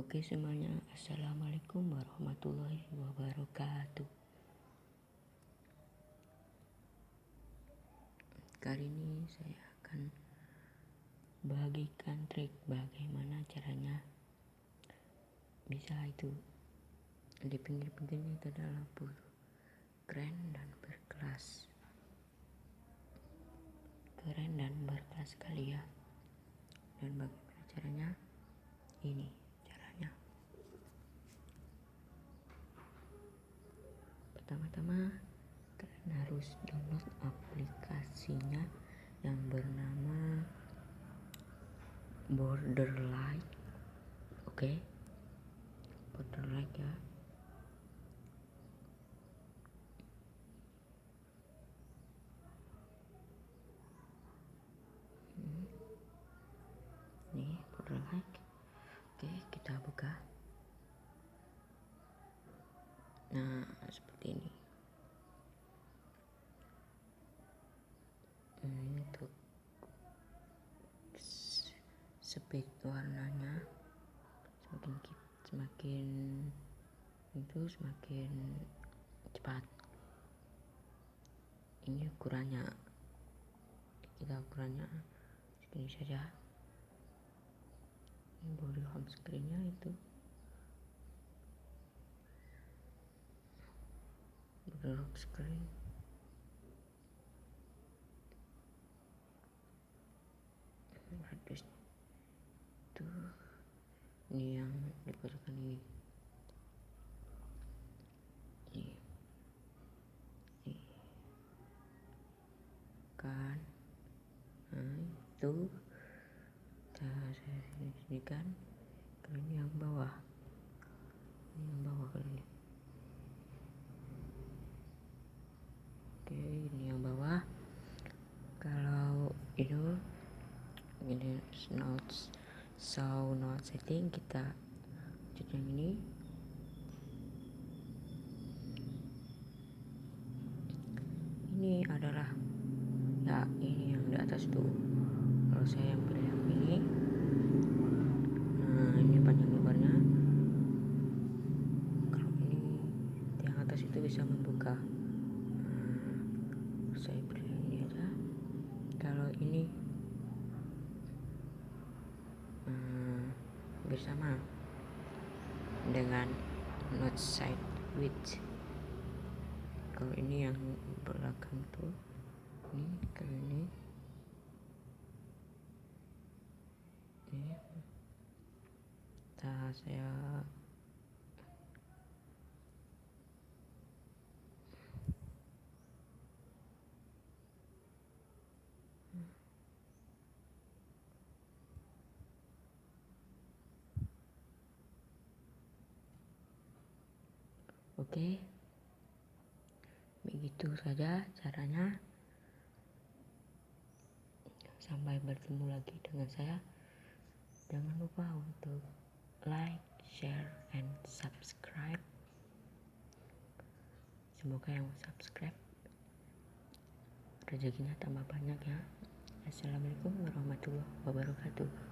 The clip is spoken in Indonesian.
Oke semuanya, assalamualaikum warahmatullahi wabarakatuh. Kali ini saya akan bagikan trik bagaimana caranya bisa itu di pinggir-pinggirnya itu adalah lampu keren dan berkelas sekali ya. Dan bagaimana caranya? Ini caranya. Pertama-tama kalian harus download aplikasinya yang bernama Borderlight. Oke. Borderlight ya. Nih Borderlight. Oke, kita buka. Nah, seperti ini. Ini untuk speed warnanya semakin cepat. Ini ukurannya, kita ukurannya segini saja. Ini body home screen-nya itu body home screen. Terus itu ini yang dibutuhkan ini kan. Nah itu saya sini kan. Kalau ini yang bawah kalau ini. Oke, ini yang bawah. Kalau itu ini notes setting, kita cek yang ini. Ini adalah ya, ini yang di atas tuh. Kalau saya yang pilih yang ini. Nah, ini panjang lebarnya. Kalau ini yang atas itu bisa membuka. Saya pilih ini aja. Kalau ini bersama dengan not side width. Kalau ini yang belakang tuh ini, kalau ini saya oke, begitu saja caranya. Sampai bertemu lagi dengan saya. Jangan lupa untuk like, share, and subscribe. Semoga yang subscribe rezekinya tambah banyak ya. Assalamualaikum warahmatullahi wabarakatuh.